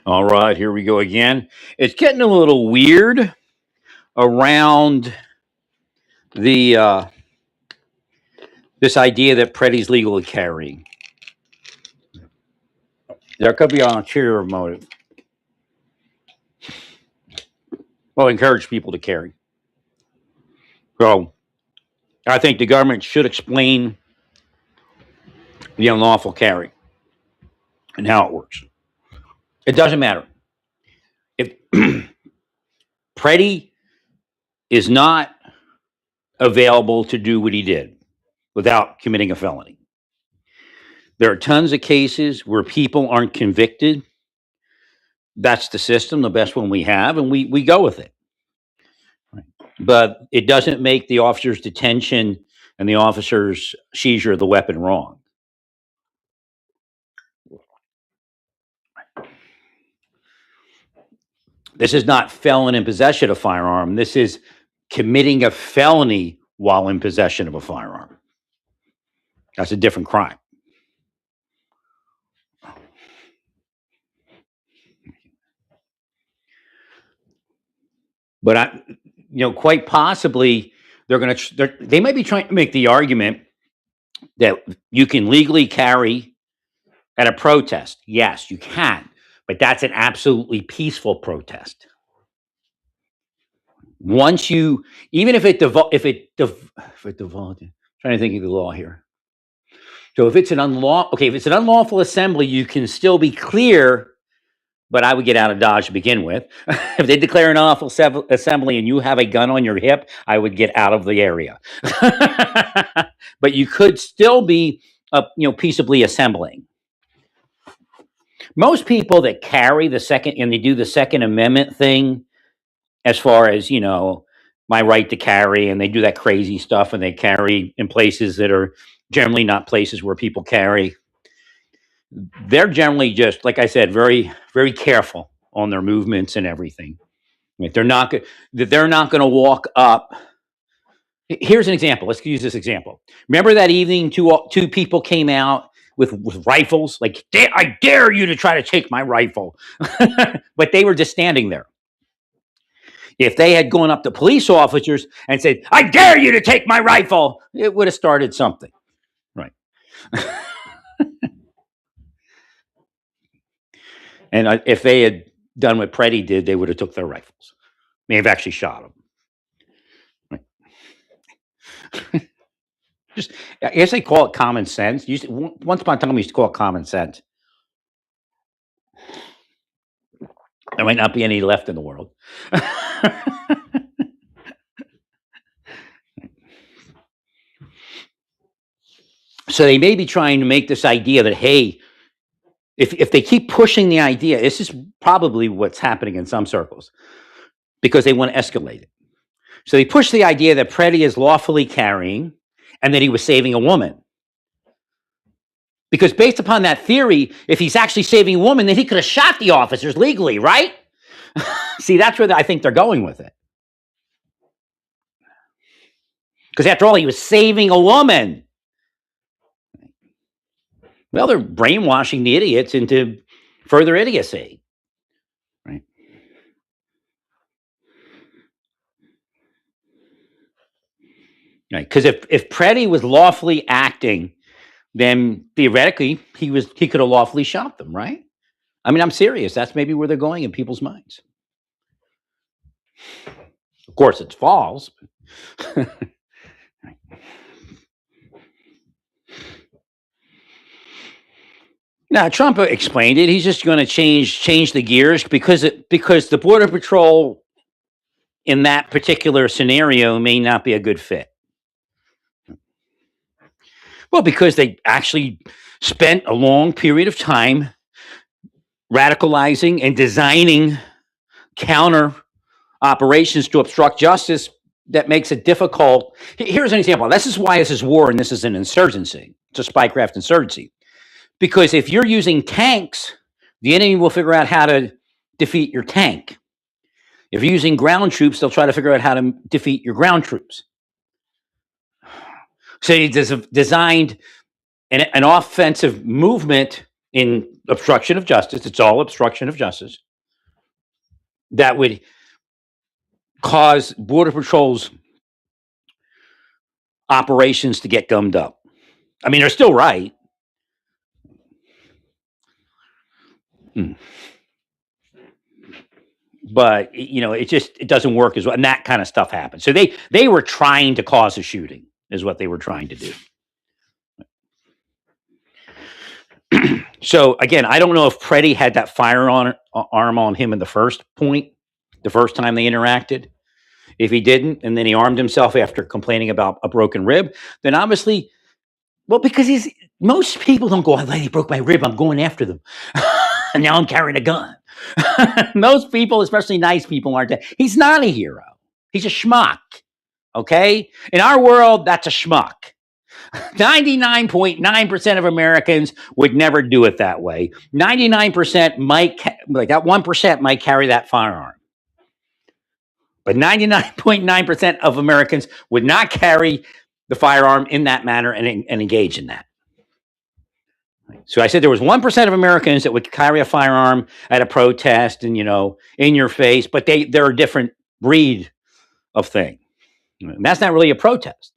All right, here we go again. It's getting a little weird around the this idea that Preddy's legally carrying. There could be an ulterior motive. Well, encourage people to carry. So I think the government should explain the unlawful carry and how it works. It doesn't matter if Preddy is not available to do what he did without committing a felony. There are tons of cases where people aren't convicted. That's the system, the best one we have, and we go with it. But it doesn't make the officer's detention and the officer's seizure of the weapon wrong. This is not felon in possession of a firearm. This is committing a felony while in possession of a firearm. That's a different crime. But quite possibly they might be trying to make the argument that you can legally carry at a protest. Yes, you can, but that's an absolutely peaceful protest. Once you, even if it devolved, trying to think of the law here. So if it's an unlawful assembly, you can still be clear, but I would get out of Dodge to begin with. If they declare an unlawful assembly and you have a gun on your hip, I would get out of the area. But you could still be, peaceably assembling. Most people that carry the second and they do the Second Amendment thing, as far as my right to carry, and they do that crazy stuff, and they carry in places that are generally not places where people carry. They're generally just, like I said, very, very careful on their movements and everything. They're not going to walk up. Here's an example. Let's use this example. Remember that evening, two people came out with rifles, like, I dare you to try to take my rifle. But they were just standing there. If they had gone up to police officers and said, I dare you to take my rifle, it would have started something. Right. And if they had done what Preddy did, they would have took their rifles. May have actually shot them. Right. I guess they call it common sense. Once upon a time, we used to call it common sense. There might not be any left in the world. So they may be trying to make this idea that, hey, if they keep pushing the idea, this is probably what's happening in some circles, because they want to escalate it. So they push the idea that Preddy is lawfully carrying and that he was saving a woman. Because based upon that theory, if he's actually saving a woman, then he could have shot the officers legally, right? See, that's where I think they're going with it. Because after all, he was saving a woman. Well, they're brainwashing the idiots into further idiocy. Right? Right. Because if Preddy was lawfully acting, then theoretically he could have lawfully shot them, right? I mean, I'm serious. That's maybe where they're going in people's minds. Of course, it's false. Now, Trump explained it. He's just going to change the gears because the Border Patrol in that particular scenario may not be a good fit. Well, because they actually spent a long period of time radicalizing and designing counter operations to obstruct justice that makes it difficult. Here's an example. This is why this is war and this is an insurgency. It's a spycraft insurgency. Because if you're using tanks, the enemy will figure out how to defeat your tank. If you're using ground troops, they'll try to figure out how to defeat your ground troops. So he designed an offensive movement in obstruction of justice. It's all obstruction of justice. That would cause Border Patrol's operations to get gummed up. I mean, they're still right. But it doesn't work as well, and that kind of stuff happens. So they were trying to cause a shooting, is what they were trying to do. So again, I don't know if Preddy had that firearm on him in the first time they interacted. If he didn't, and then he armed himself after complaining about a broken rib, then obviously, well, because most people don't go, "Oh, he broke my rib, I'm going after them," and now I'm carrying a gun. Most people, especially nice people, aren't. He's not a hero. He's a schmuck. Okay, in our world, that's a schmuck. 99.9% of Americans would never do it that way. 99% might, like that 1% might carry that firearm. But 99.9% of Americans would not carry the firearm in that manner and engage in that. So I said there was 1% of Americans that would carry a firearm at a protest and, in your face, but they're a different breed of thing. And that's not really a protest.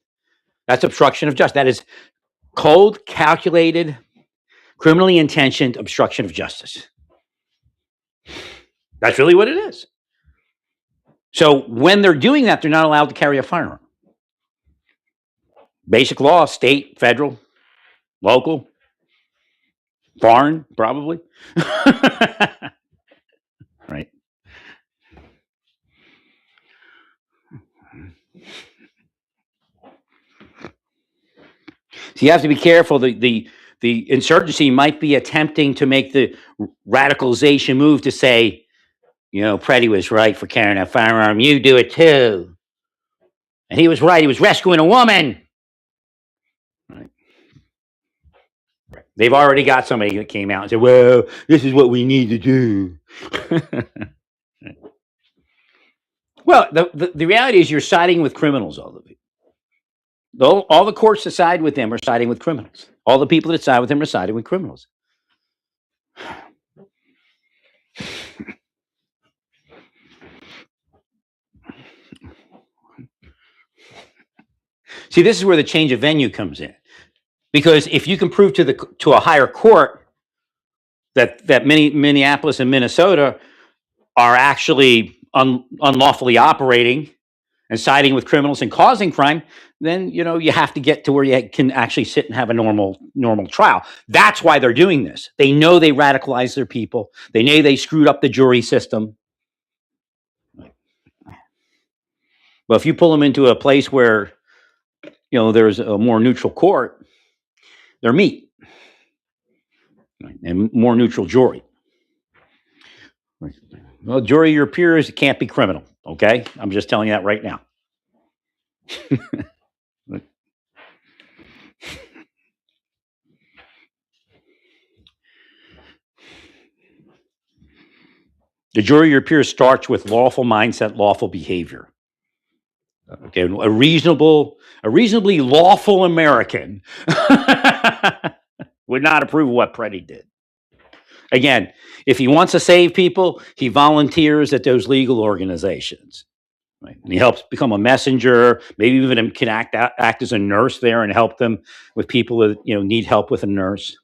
That's obstruction of justice. That is cold, calculated, criminally intentioned obstruction of justice. That's really what it is. So when they're doing that, they're not allowed to carry a firearm. Basic law, state, federal, local, foreign, probably. Right. So you have to be careful. The insurgency might be attempting to make the radicalization move to say, Preddy was right for carrying a firearm. You do it too. And he was right. He was rescuing a woman. Right. They've already got somebody that came out and said, "Well, this is what we need to do." Well, the reality is you're siding with criminals, all of you. All the courts that side with them are siding with criminals. All the people that side with them are siding with criminals. See, this is where the change of venue comes in. Because if you can prove to a higher court that Minneapolis and Minnesota are actually unlawfully operating and siding with criminals and causing crime, then you have to get to where you can actually sit and have a normal trial. That's why they're doing this. They know they radicalized their people. They know they screwed up the jury system. Well, if you pull them into a place where there's a more neutral court, they're meat, and more neutral jury. Well, jury, your peers, it can't be criminal. Okay, I'm just telling you that right now. The jury, your peers, starts with lawful mindset, lawful behavior. Okay, a reasonably lawful American would not approve of what Preddy did. Again, if he wants to save people, he volunteers at those legal organizations. Right? And he helps become a messenger. Maybe even can act as a nurse there and help them with people that need help with a nurse.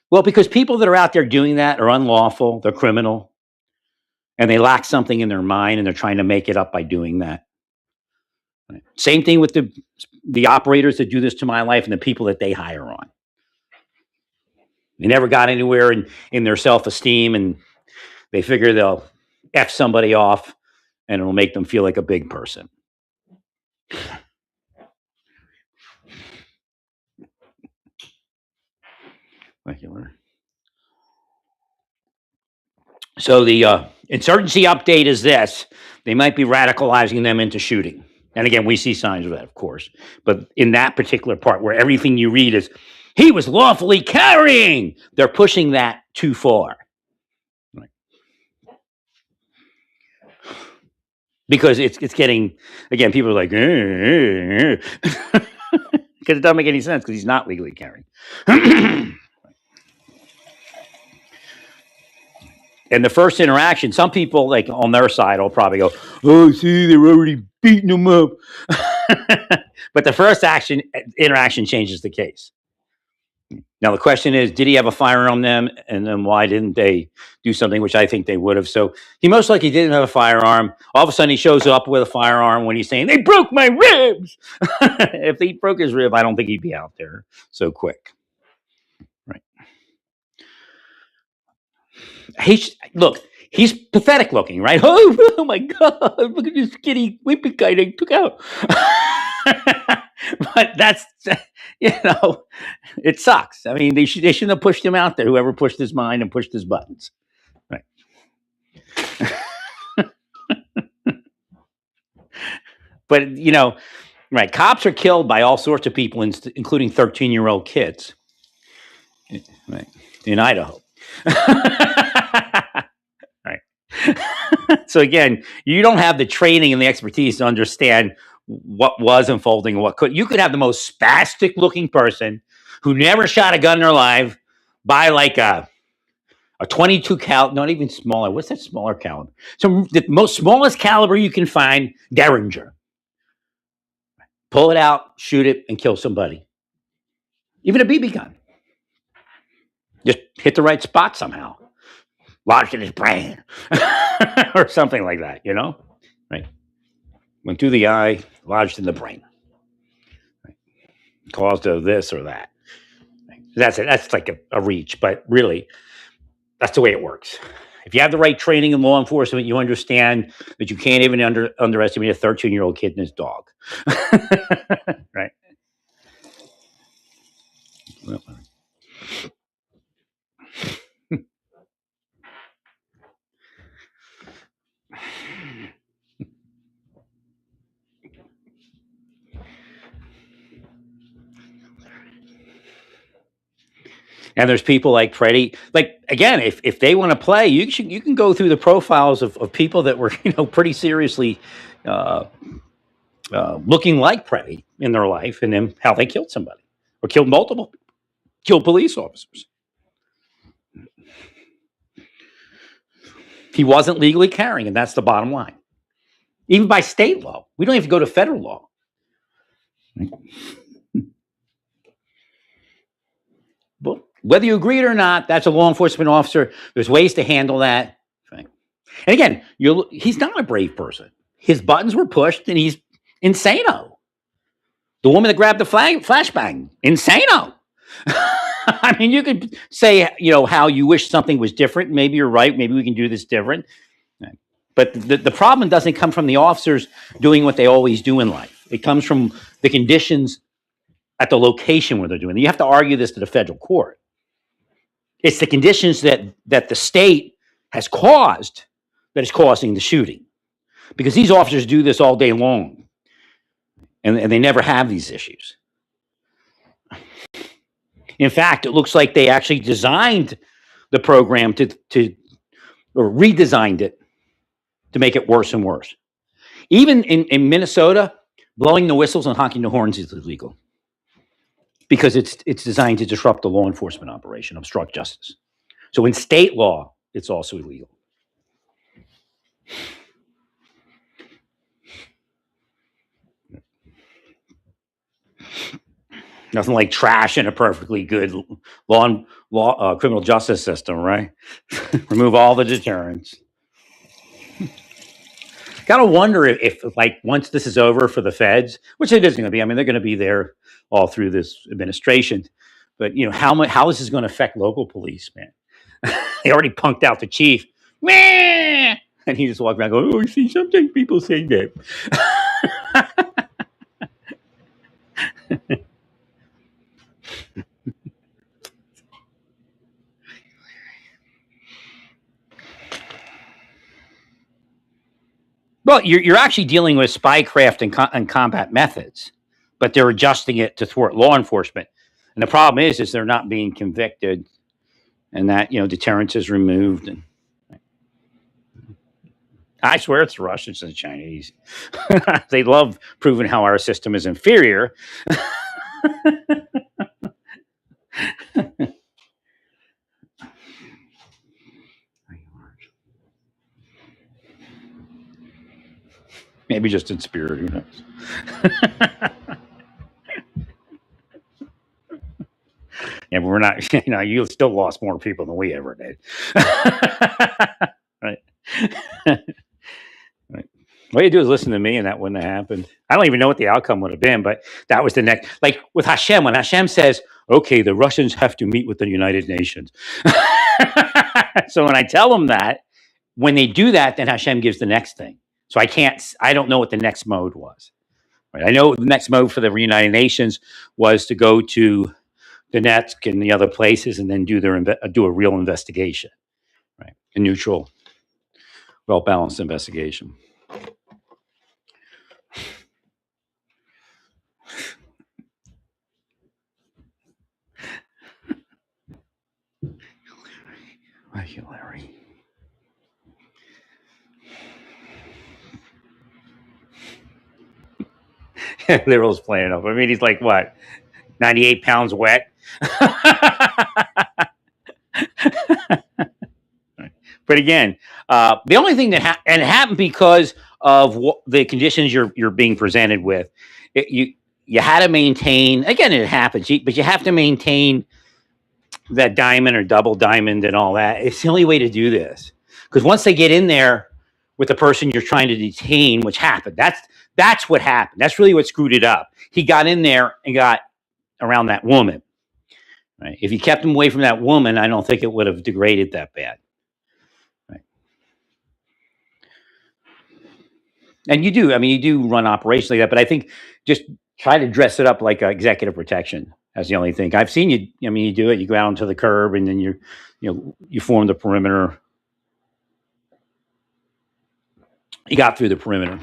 Well, because people that are out there doing that are unlawful, they're criminal, and they lack something in their mind, and they're trying to make it up by doing that. Right? Same thing with the operators that do this to my life and the people that they hire on. They never got anywhere in their self-esteem, and they figure they'll F somebody off, and it'll make them feel like a big person. So the insurgency update is this. They might be radicalizing them into shooting. And again, we see signs of that, of course. But in that particular part where everything you read is, he was lawfully carrying, they're pushing that too far. Right. Because it's getting, again, people are like, because it doesn't make any sense because he's not legally carrying. And the first interaction, some people like on their side will probably go, "Oh, see, they're already beating them up." But the first interaction changes the case. Now the question is, did he have a firearm on them, and then why didn't they do something which I think they would have? So he most likely didn't have a firearm. All of a sudden, he shows up with a firearm when he's saying they broke my ribs. If he broke his rib, I don't think he'd be out there so quick. Right? Look. He's pathetic looking, right? Oh my God! Look at this skinny wimpy guy they took out. But that's, it sucks. I mean, they shouldn't have pushed him out there. Whoever pushed his mind and pushed his buttons, right? But right? Cops are killed by all sorts of people, including 13-year-old kids, right? In Idaho. Right. So again, you don't have the training and the expertise to understand what was unfolding and what could. You could have the most spastic looking person who never shot a gun in their life buy like a 22 cal, not even smaller. What's that smaller caliber? So the most smallest caliber you can find, Derringer. Pull it out, shoot it, and kill somebody. Even a BB gun. Just hit the right spot somehow. Lodged in his brain. Or something like that, Right. Went through the eye, lodged in the brain. Right. Caused this or that. Right. That's it. That's like a reach, but really, that's the way it works. If you have the right training in law enforcement, you understand that you can't even underestimate a 13-year-old kid and his dog. Right. And there's people like Freddie. Like again, if they want to play, you can go through the profiles of people that were pretty seriously looking like Freddie in their life, and then how they killed somebody or killed police officers. He wasn't legally carrying, and that's the bottom line. Even by state law, we don't even go to federal law. But whether you agree or not, that's a law enforcement officer. There's ways to handle that. Right? And again, he's not a brave person. His buttons were pushed, and he's insano. The woman that grabbed the flashbang, insano. I mean, you could say, how you wish something was different. Maybe you're right. Maybe we can do this different. But the problem doesn't come from the officers doing what they always do in life. It comes from the conditions at the location where they're doing it. You have to argue this to the federal court. It's the conditions that the state has caused that is causing the shooting. Because these officers do this all day long. And they never have these issues. In fact, it looks like they actually designed the program or redesigned it to make it worse and worse. Even in Minnesota, blowing the whistles and honking the horns is illegal because it's designed to disrupt the law enforcement operation, obstruct justice. So in state law, it's also illegal. Nothing like trash in a perfectly good criminal justice system, right? Remove all the deterrents. Gotta wonder if like once this is over for the feds, which it is going to be. I mean, they're going to be there all through this administration. But how is this going to affect local police, man? They already punked out the chief, and he just walked around going, "Oh, you see, sometimes people say that." Well, you're actually dealing with spycraft and combat methods, but they're adjusting it to thwart law enforcement. And the problem is they're not being convicted, and that deterrence is removed. And I swear it's the Russians and the Chinese. They love proving how our system is inferior. Maybe just in spirit. Who knows? Yeah, but we're not. You still lost more people than we ever did. Right. Right. All you do is listen to me, and that wouldn't have happened. I don't even know what the outcome would have been, but that was the next. Like with Hashem, when Hashem says, "Okay, the Russians have to meet with the United Nations," so when I tell them that, when they do that, then Hashem gives the next thing. So I can't. I don't know what the next mode was. Right. I know the next mode for the United Nations was to go to Donetsk and the other places, and then do a real investigation, right? A neutral, well balanced investigation. Thank you, Larry. Lyril's playing up. I mean, he's like what, 98 pounds wet. But again, the only thing that and it happened because of the conditions you're being presented with. You had to maintain. Again, it happens, but you have to maintain that diamond or double diamond and all that. It's the only way to do this, because once they get in there with the person you're trying to detain, which happened, that's what happened. That's really what screwed it up. He got in there and got around that woman. Right? If you kept him away from that woman, I don't think it would have degraded that bad. Right? And you do run operations like that, but I think just try to dress it up like executive protection. That's the only thing I've seen you. You do it. You go out onto the curb, and then you form the perimeter. You got through the perimeter.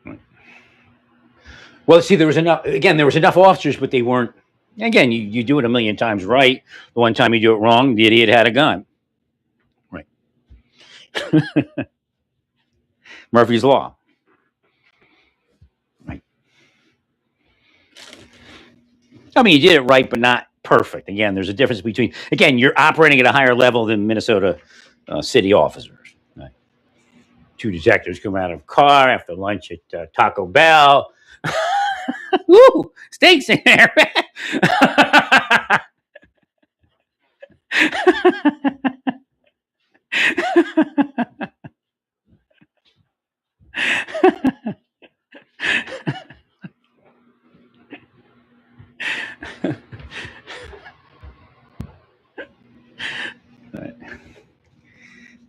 Right. Well, see, there was enough officers, but they weren't. Again, you do it a million times right. The one time you do it wrong, the idiot had a gun. Right. Murphy's Law. Right. You did it right, but not perfect. Again, there's a difference between. Again, you're operating at a higher level than Minnesota city officers. Right. Two detectives come out of a car after lunch at Taco Bell. Woo! Steaks in there.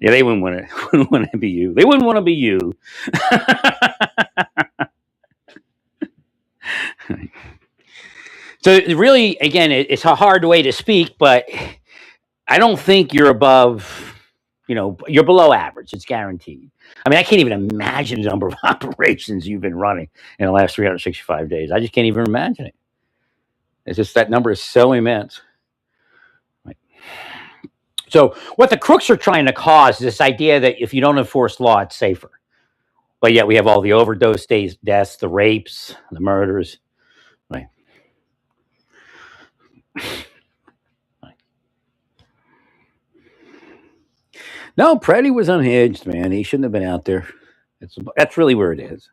Yeah, they wouldn't want to be you. They wouldn't want to be you. So really, again, it's a hard way to speak, but I don't think you're above, you're below average. It's guaranteed. I can't even imagine the number of operations you've been running in the last 365 days. I just can't even imagine it. It's just that number is so immense. Right. So what the crooks are trying to cause is this idea that if you don't enforce law, it's safer. But yet we have all the overdose deaths, the rapes, the murders. Right. No, Preddy was unhinged, man. He shouldn't have been out there. That's really where it is.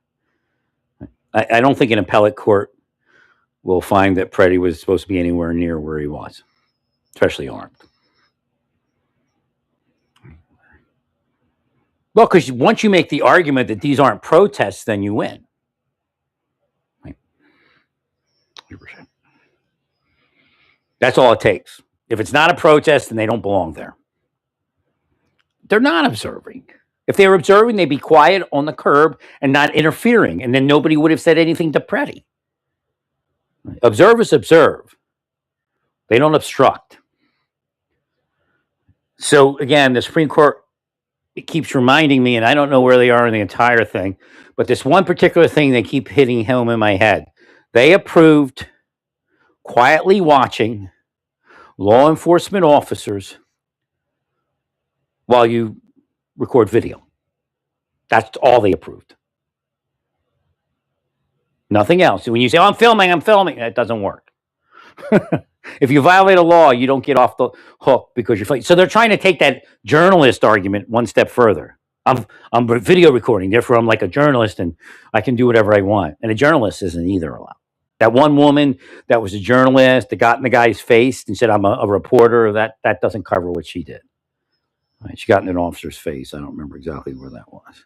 I don't think an appellate court will find that Preddy was supposed to be anywhere near where he was, especially armed. Well, because once you make the argument that these aren't protests, then you win. Right. 100%. That's all it takes. If it's not a protest, then they don't belong there. They're not observing. If they were observing, they'd be quiet on the curb and not interfering, and then nobody would have said anything to Preddy. Observers observe. They don't obstruct. So again, the Supreme Court, it keeps reminding me, and I don't know where they are in the entire thing, but this one particular thing they keep hitting home in my head. They approved quietly watching law enforcement officers while you record video. That's all they approved. Nothing else. When you say, I'm filming, that doesn't work. If you violate a law, you don't get off the hook because you're fighting. So they're trying to take that journalist argument one step further. I'm video recording, therefore I'm like a journalist and I can do whatever I want. And a journalist isn't either allowed. That one woman that was a journalist that got in the guy's face and said, "I'm a reporter." That doesn't cover what she did. Right? She got in an officer's face. I don't remember exactly where that was.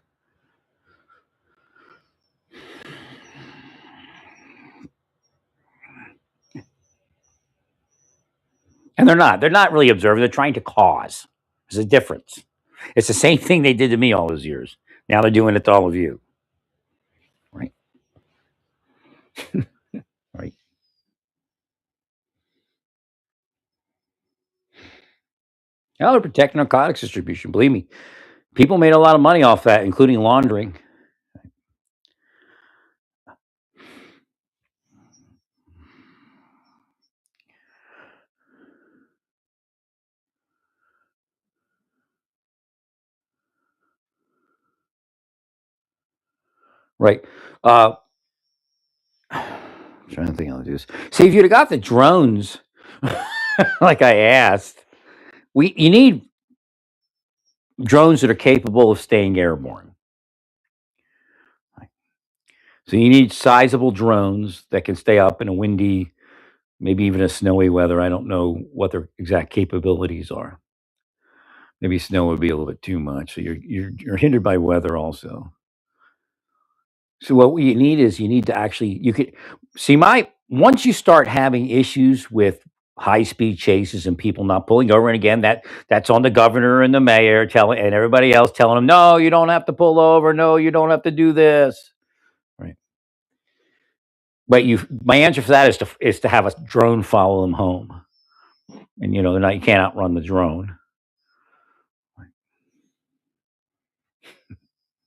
And they're not really observing. They're trying to cause. There's a difference. It's the same thing they did to me all those years. Now they're doing it to all of you. Right. Right. Now they're protecting narcotics distribution. Believe me, people made a lot of money off that, including laundering. Right. I'm trying to think how to do this. See, if you'd have got the drones, like I asked, you need drones that are capable of staying airborne. So you need sizable drones that can stay up in a windy, maybe even a snowy weather. I don't know what their exact capabilities are. Maybe snow would be a little bit too much. So you're hindered by weather also. So what you need is you need to actually you could see my once you start having issues with high speed chases and people not pulling over, and again that's on the governor and the mayor telling and everybody else telling them, no, you don't have to pull over, no, you don't have to do this. Right. But you my answer for that is to have a drone follow them home. And not you can't outrun the drone.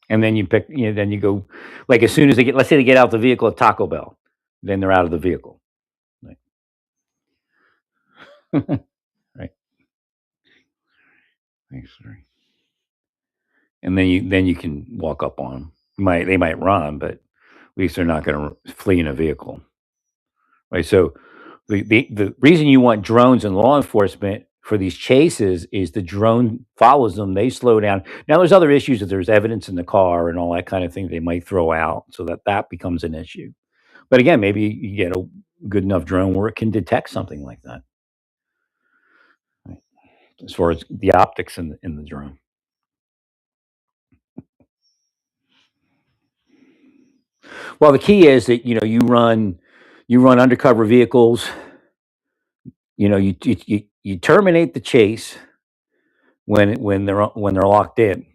And then then you go like as soon as let's say they get out the vehicle at Taco Bell, then they're out of the vehicle. Right. Right. Thanks, sorry. And then you can walk up on them. They might run, but at least they're not going to flee in a vehicle, right? So the reason you want drones and law enforcement for these chases is the drone follows them, they slow down. Now there's other issues if there's evidence in the car and all that kind of thing they might throw out, so that becomes an issue. But again, maybe you get a good enough drone where it can detect something like that, right? As far as the optics in the drone. Well, the key is that you run undercover vehicles. You terminate the chase when they're locked in.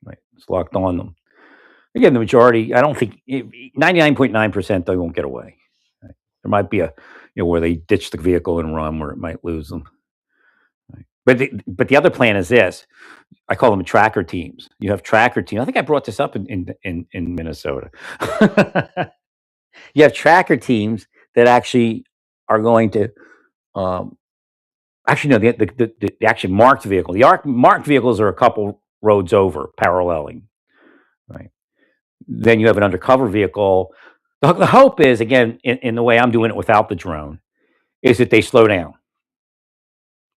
Right, it's locked on them. Again, the majority. I don't think 99.9% they won't get away. Right? There might be a where they ditch the vehicle and run where it might lose them. Right? But the other plan is this. I call them tracker teams. You have tracker teams. I think I brought this up in Minnesota. You have tracker teams that actually are going to um, actually no the actually marked vehicle. Marked vehicles are a couple roads over, paralleling. Right. Then you have an undercover vehicle. The hope is again in the way I'm doing it without the drone is that they slow down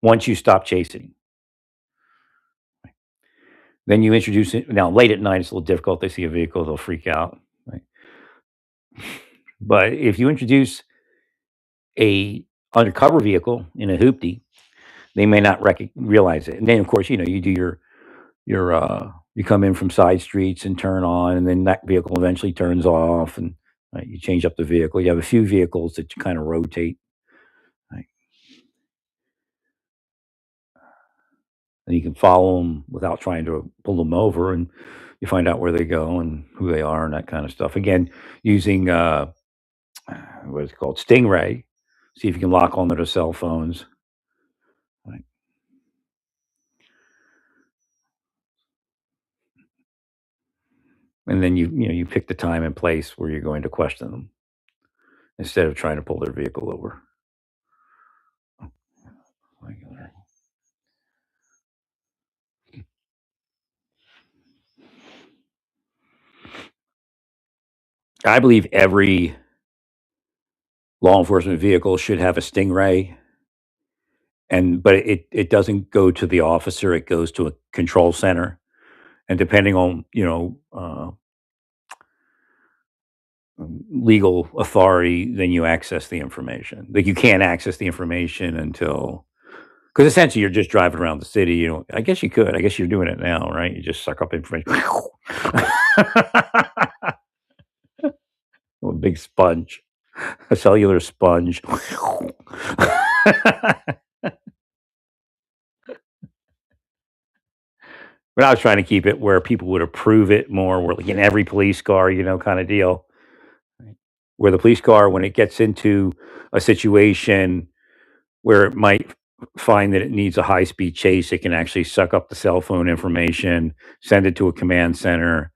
once you stop chasing. Then you introduce it. Now late at night it's a little difficult. They see a vehicle, they'll freak out. Right. But if you introduce a undercover vehicle in a hoopty, they may not realize it. And then, of course, you do you come in from side streets and turn on, and then that vehicle eventually turns off, and you change up the vehicle. You have a few vehicles that you kind of rotate, right? And you can follow them without trying to pull them over, and you find out where they go and who they are and that kind of stuff. Again, using what is it called, Stingray. See if you can lock onto their cell phones. Right? And then you pick the time and place where you're going to question them instead of trying to pull their vehicle over. Regular. I believe every law enforcement vehicle should have a Stingray, but it doesn't go to the officer. It goes to a control center, and depending on legal authority, then you access the information. Like you can't access the information until because essentially you're just driving around the city. I guess you could. I guess you're doing it now, right? You just suck up information. A big sponge, a cellular sponge. But I was trying to keep it where people would approve it more, where like in every police car, kind of deal. Right. Where the police car, when it gets into a situation where it might find that it needs a high speed chase, it can actually suck up the cell phone information, send it to a command center,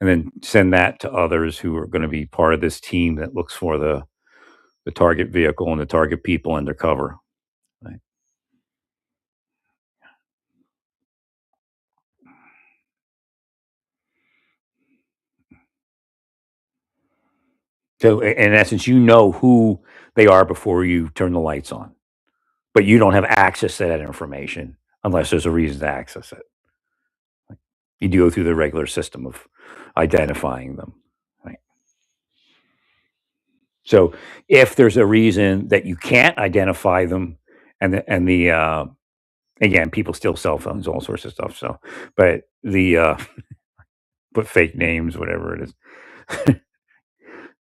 and then send that to others who are going to be part of this team that looks for the target vehicle and the target people undercover. Right. So, in essence, you know who they are before you turn the lights on, but you don't have access to that information unless there's a reason to access it. You do go through the regular system of identifying them. Right. So, if there's a reason that you can't identify them, and the again, people steal cell phones, all sorts of stuff. So, but put fake names, whatever it is.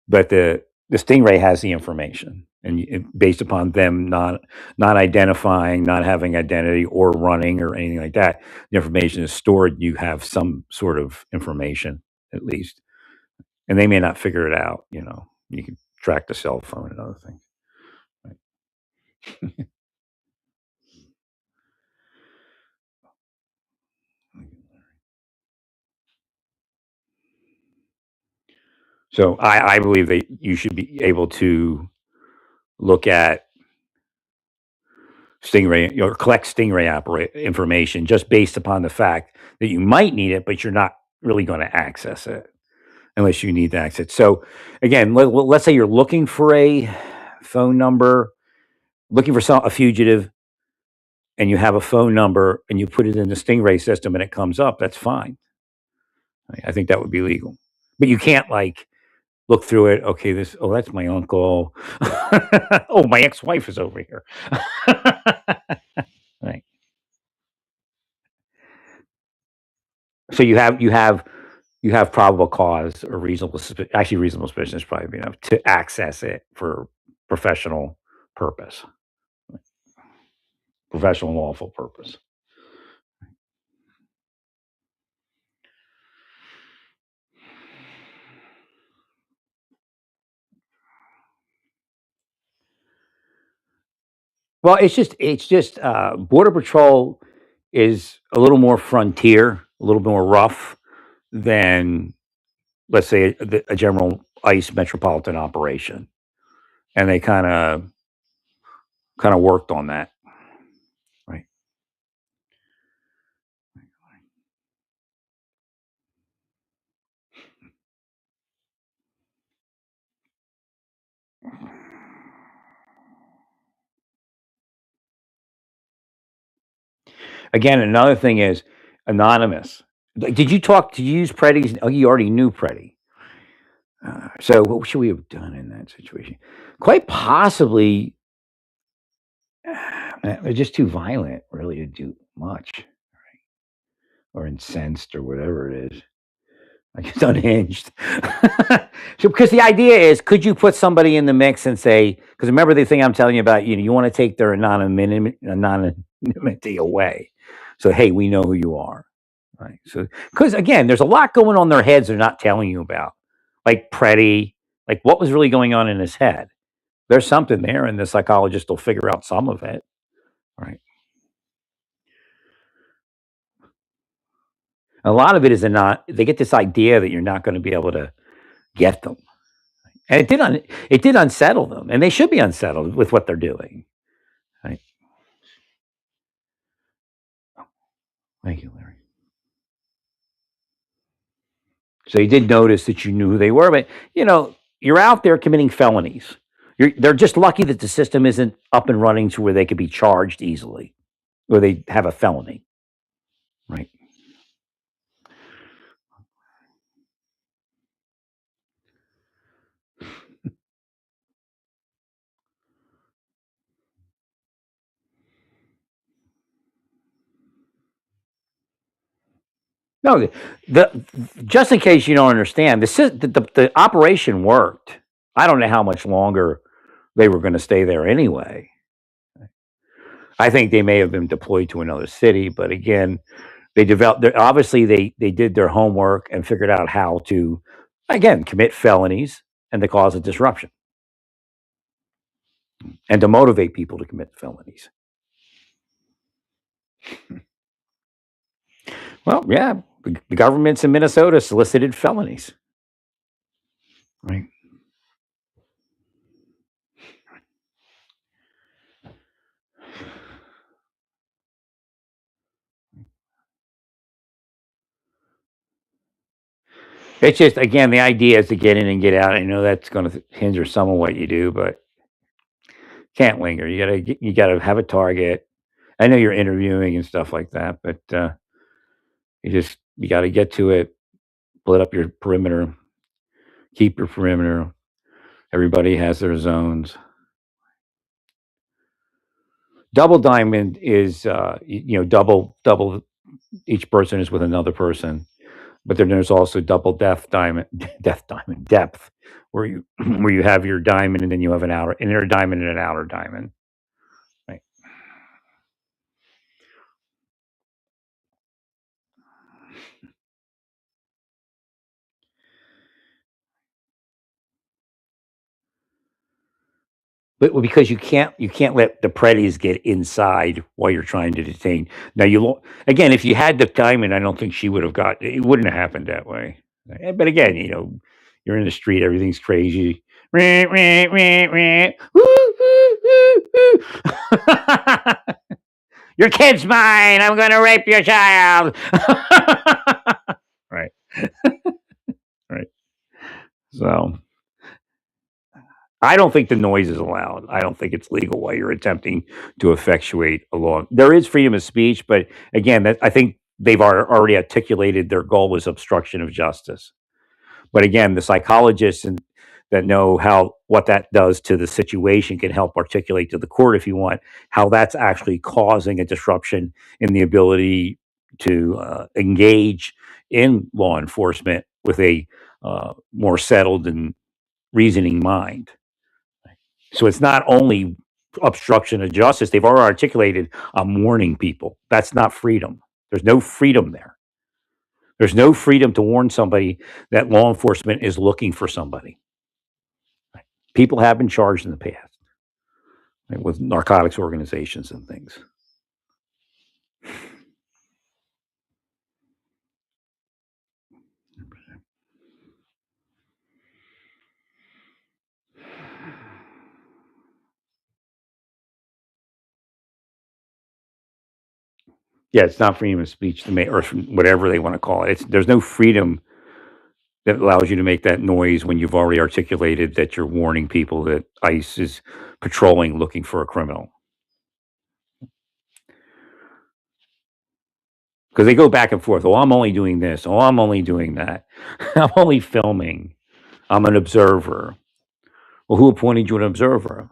But the Stingray has the information, and based upon them not identifying, not having identity, or running, or anything like that, the information is stored. You have some sort of information at least, and they may not figure it out. You can track the cell phone and other things. Right. So I believe that you should be able to look at Stingray or collect information just based upon the fact that you might need it, but you're not really going to access it unless you need to access it. So again, let's say you're looking for a phone number, looking for a fugitive, and you have a phone number and you put it in the Stingray system and it comes up. That's fine. I think that would be legal, but you can't like look through it. Okay, that's my uncle. Oh, my ex-wife is over here. Right. So you have probable cause or actually reasonable suspicion is probably enough to access it for professional purpose, professional lawful purpose. Well, it's just border patrol is a little more frontier, a little more rough than let's say a general ICE metropolitan operation, and they kind of worked on that, right? Again, another thing is anonymous. Like, did you use Preddy's? Oh, you already knew Preddy. So what should we have done in that situation? Quite possibly, they're just too violent, really, to do much, or incensed, or whatever it is. Like it's unhinged. So, because the idea is, could you put somebody in the mix and say, because remember the thing I'm telling you about, you want to take their anonymity away. So, hey, we know who you are. Right. So, because again, there's a lot going on in their heads they're not telling you about, like Preddy, like what was really going on in his head. There's something there, and the psychologist will figure out some of it. Right. A lot of it is not. They get this idea that you're not going to be able to get them, and it did unsettle them, and they should be unsettled with what they're doing. Right. Thank you, Larry. So you did notice that you knew who they were, but you're out there committing felonies. They're just lucky that the system isn't up and running to where they could be charged easily, or they have a felony. Right. No, the just in case you don't understand, the operation worked. I don't know how much longer they were going to stay there anyway. I think they may have been deployed to another city, but again, they developed. Obviously, they did their homework and figured out how to, again, commit felonies and to cause a disruption and to motivate people to commit felonies. Well, yeah, the governments in Minnesota solicited felonies, right? It's just again the idea is to get in and get out. I know that's going to hinder some of what you do, but can't linger. You gotta have a target. I know you're interviewing and stuff like that, but you got to get to it. Split up your perimeter. Keep your perimeter. Everybody has their zones. Double diamond is double. Each person is with another person, but then there's also double death diamond, death diamond depth, where you where you have your diamond and then you have an inner diamond and an outer diamond. Right. But well, because you can't let the preddies get inside while you're trying to detain. Now again, if you had the diamond, I don't think she would have got it. Wouldn't have happened that way. But again, you're in the street, everything's crazy. Woo, woo, woo, woo. Your kid's mine. I'm going to rape your child. Right, right. So I don't think the noise is allowed. I don't think it's legal while you're attempting to effectuate a law. There is freedom of speech, but again, I think they've already articulated their goal was obstruction of justice. But again, the psychologists that know what that does to the situation can help articulate to the court, if you want, how that's actually causing a disruption in the ability to engage in law enforcement with a more settled and reasoning mind. So it's not only obstruction of justice, they've already articulated, I'm warning people. That's not freedom. There's no freedom there. There's no freedom to warn somebody that law enforcement is looking for somebody. People have been charged in the past, right, with narcotics organizations and things. Yeah, it's not freedom of speech to make, or whatever they want to call it. There's no freedom that allows you to make that noise when you've already articulated that you're warning people that ICE is patrolling looking for a criminal. Because they go back and forth. Oh, I'm only doing this. Oh, I'm only doing that. I'm only filming. I'm an observer. Well, who appointed you an observer?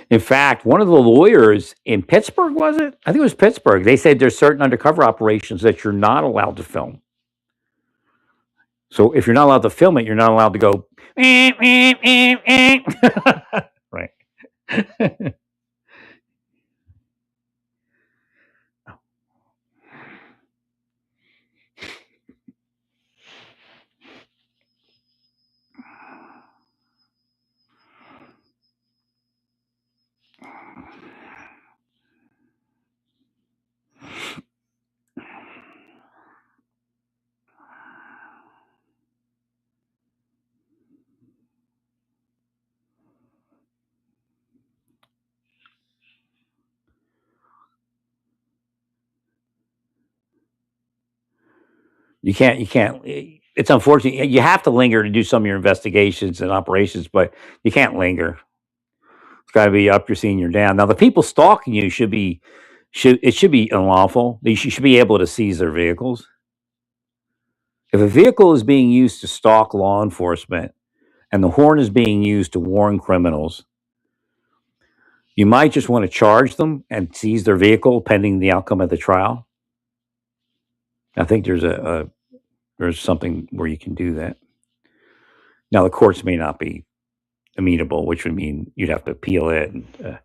In fact, one of the lawyers in Pittsburgh, was it? I think it was Pittsburgh. They said there's certain undercover operations that you're not allowed to film. So if you're not allowed to film it, you're not allowed to go. Right. You can't. It's unfortunate. You have to linger to do some of your investigations and operations, but you can't linger. It's got to be up your senior down. Now, the people stalking you should be unlawful. You should be able to seize their vehicles. If a vehicle is being used to stalk law enforcement, and the horn is being used to warn criminals, you might just want to charge them and seize their vehicle pending the outcome of the trial. I think there's something where you can do that. Now the courts may not be amenable, which would mean you'd have to appeal it. And,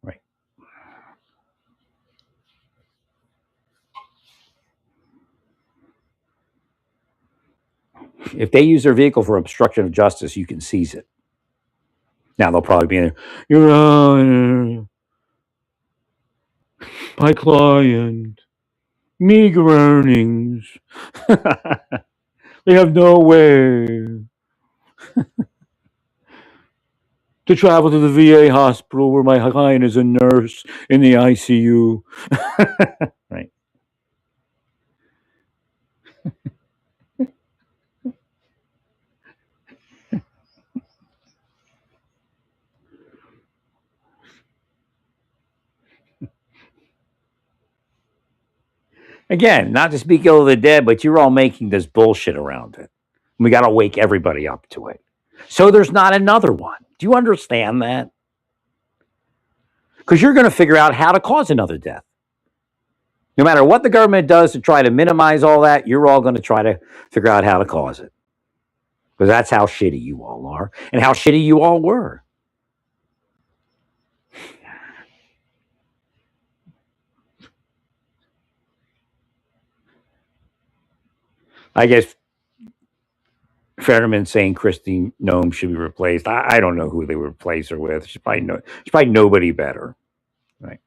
right. If they use their vehicle for obstruction of justice, you can seize it. Now they'll probably be in there. Your Honor, my client, meager earnings. They have no way to travel to the VA hospital where my client is a nurse in the ICU. Right. Again, not to speak ill of the dead, but you're all making this bullshit around it. We got to wake everybody up to it. So there's not another one. Do you understand that? Because you're going to figure out how to cause another death. No matter what the government does to try to minimize all that, you're all going to try to figure out how to cause it. Because that's how shitty you all are and how shitty you all were. I guess Fetterman saying Christine Nome should be replaced. I don't know who they would replace her with. She's probably nobody better. Right.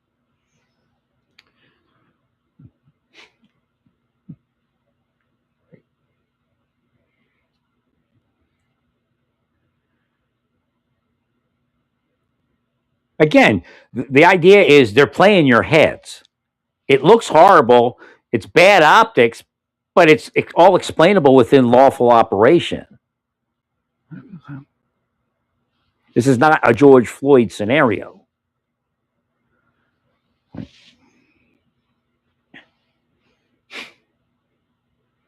Again, the idea is they're playing your heads. It looks horrible. It's bad optics, but it's all explainable within lawful operation. This is not a George Floyd scenario.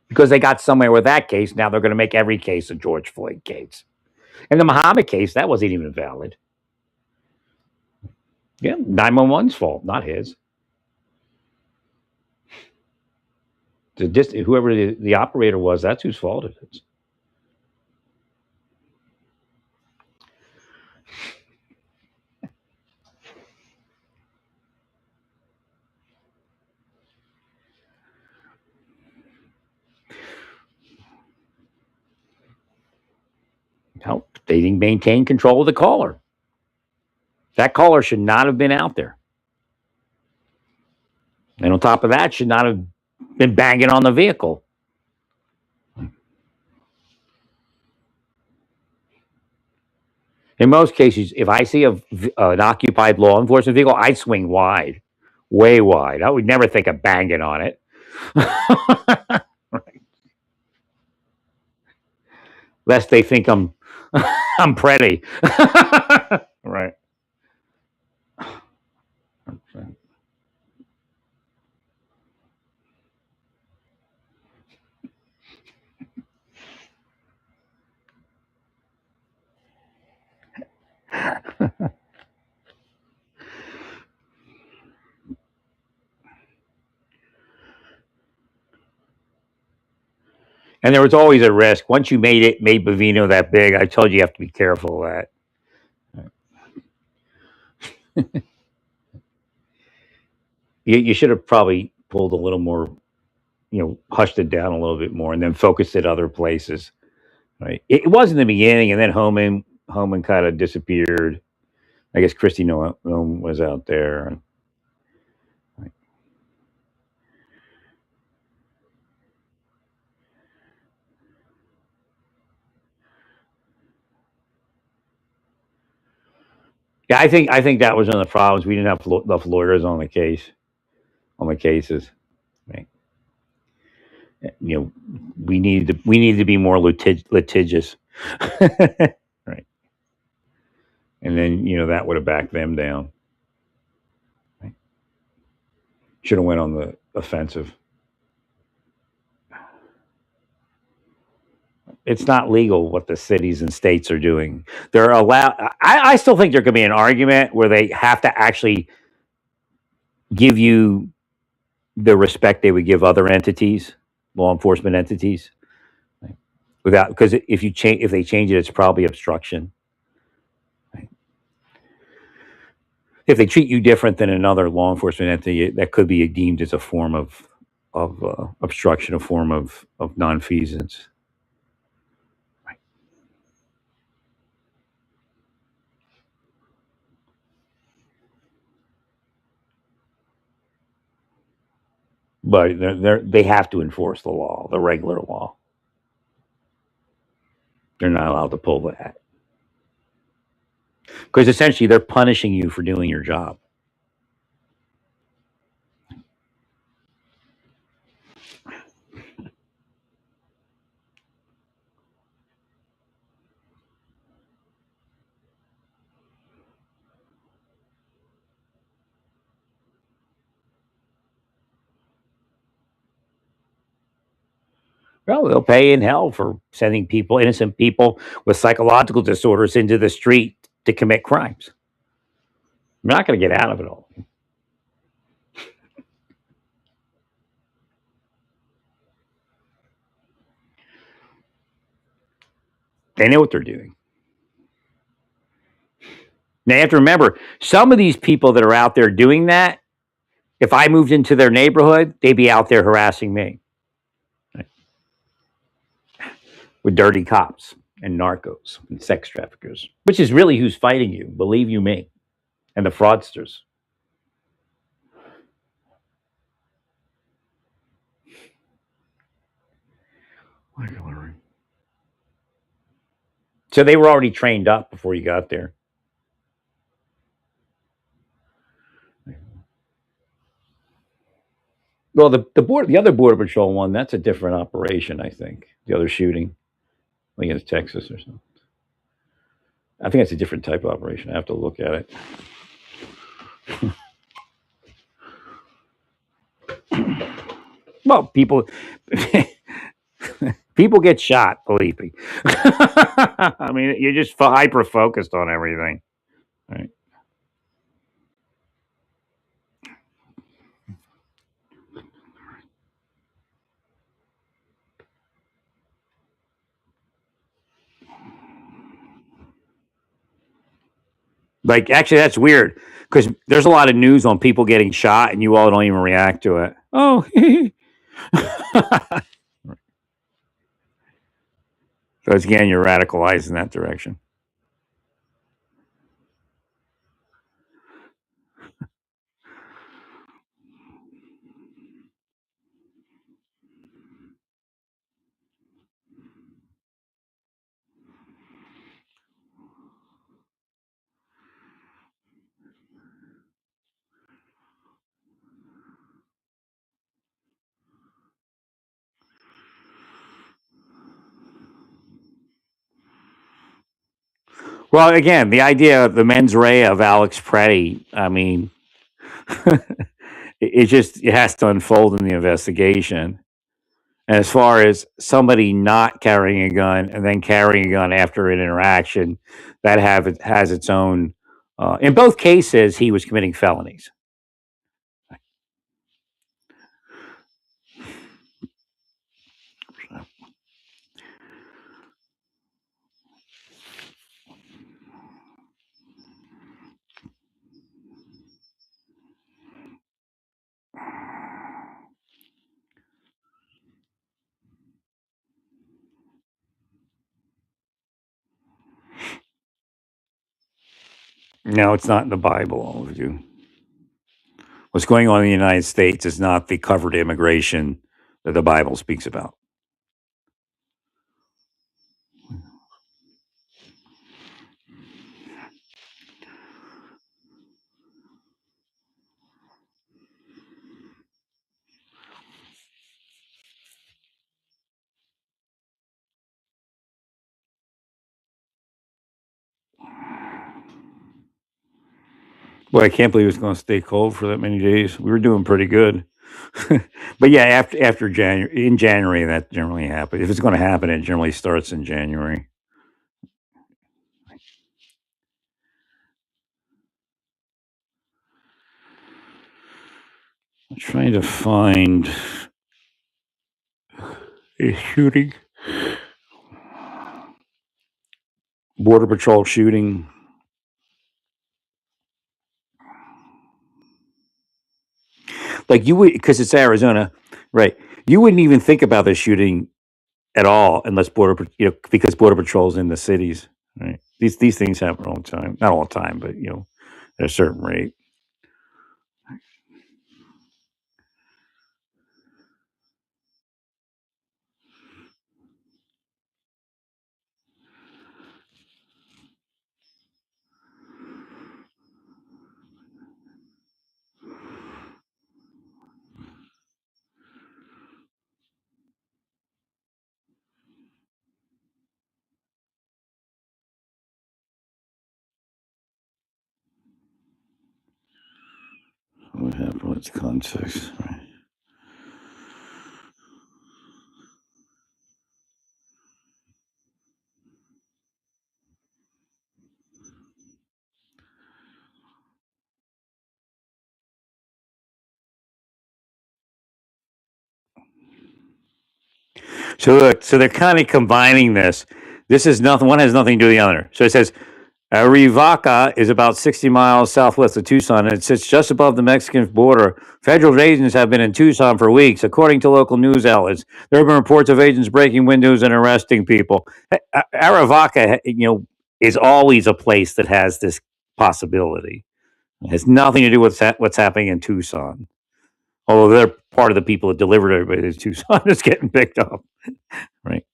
Because they got somewhere with that case, now they're going to make every case a George Floyd case. And the Muhammad case, that wasn't even valid. Yeah, 911's fault, not his. Whoever the operator was, that's whose fault it is. Help. They didn't maintain control of the caller. That caller should not have been out there. And on top of that, should not have been banging on the vehicle. In most cases, if I see an occupied law enforcement vehicle, I swing wide, way wide. I would never think of banging on it. Right. Lest they think I'm pretty. Right. And there was always a risk. Once you made Bovino that big, I told you have to be careful of that. You should have probably pulled a little more, hushed it down a little bit more, and then focused it other places. Right? It was in the beginning, and then Homan kind of disappeared. I guess Christy Nome was out there. Right. Yeah, I think that was one of the problems. We didn't have enough lawyers on the cases. Right. We needed to be more litigious. Right. And then that would have backed them down. Right. Should have went on the offensive. it's not legal what the cities and states are doing. They're allowed. I still think there could be an argument where they have to actually give you the respect they would give other entities, law enforcement entities, right? Without, because if they change it, it's probably obstruction. Right? If they treat you different than another law enforcement entity, that could be deemed as a form of obstruction, a form of nonfeasance. Right? But they have to enforce the law, the regular law. They're not allowed to pull that because essentially they're punishing you for doing your job. Well, they'll pay in hell for sending people, innocent people with psychological disorders, into the street to commit crimes. They're not going to get out of it all. They know what they're doing. Now you have to remember, some of these people that are out there doing that, if I moved into their neighborhood, they'd be out there harassing me, right? With dirty cops and narcos and sex traffickers, which is really who's fighting you, believe you me, and the fraudsters. So they were already trained up before you got there. Well, the other border patrol one, that's a different operation. I think the other shooting, I think it's Texas or something. I think it's a different type of operation. I have to look at it. Well, people get shot. Believe me. I mean, you're just hyper focused on everything, right? Like, actually, that's weird because there's a lot of news on people getting shot, and you all don't even react to it. Oh, so again, you're radicalized in that direction. Well, again, the idea of the mens rea of Alex Preddy, I mean, it has to unfold in the investigation. And as far as somebody not carrying a gun and then carrying a gun after an interaction, has its own. In both cases, he was committing felonies. No, it's not in the Bible. All of you. What's going on in the United States is not the covered immigration that the Bible speaks about. Well, I can't believe it's going to stay cold for that many days. We were doing pretty good. But yeah, after January, in January, that generally happens. If it's going to happen, it generally starts in January. I'm trying to find a shooting, Border Patrol shooting. Like you would, because it's Arizona, right? You wouldn't even think about the shooting at all unless because Border Patrol's in the cities, right? These things happen all the time. Not all the time, but at a certain rate. What happened? What's context? Right. So look, so they're kind of combining this. This is nothing. One has nothing to do with the other. So it says Rivaca is about 60 miles southwest of Tucson, and it sits just above the Mexican border. Federal agents have been in Tucson for weeks, according to local news outlets. There have been reports of agents breaking windows and arresting people. Arivaca, is always a place that has this possibility. It has nothing to do with what's happening in Tucson. Although they're part of the people that delivered everybody to Tucson is getting picked up, right?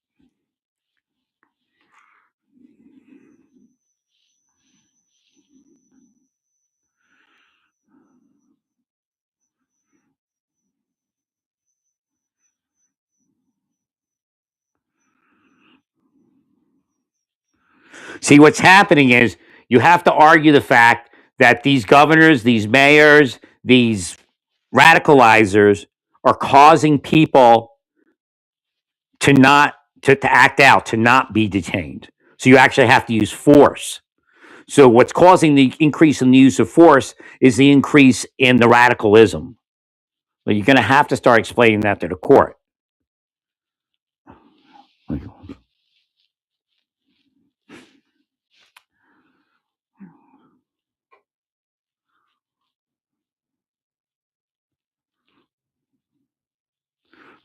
See, what's happening is you have to argue the fact that these governors, these mayors, these radicalizers are causing people to not to act out, to not be detained. So you actually have to use force. So what's causing the increase in the use of force is the increase in the radicalism. Well, you're going to have to start explaining that to the court.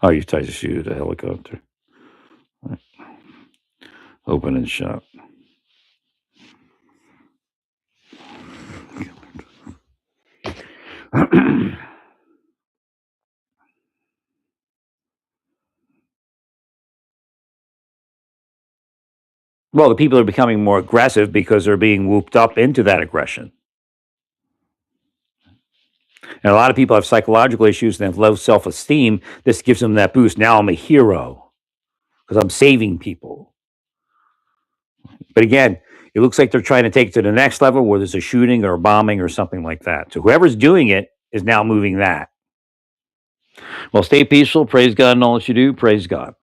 Oh, you tried to shoot a helicopter. Open and shut. Well, the people are becoming more aggressive because they're being whooped up into that aggression. And a lot of people have psychological issues and have low self esteem. This gives them that boost. Now I'm a hero because I'm saving people. But again, it looks like they're trying to take it to the next level where there's a shooting or a bombing or something like that. So whoever's doing it is now moving that. Well, stay peaceful. Praise God in all that you do. Praise God.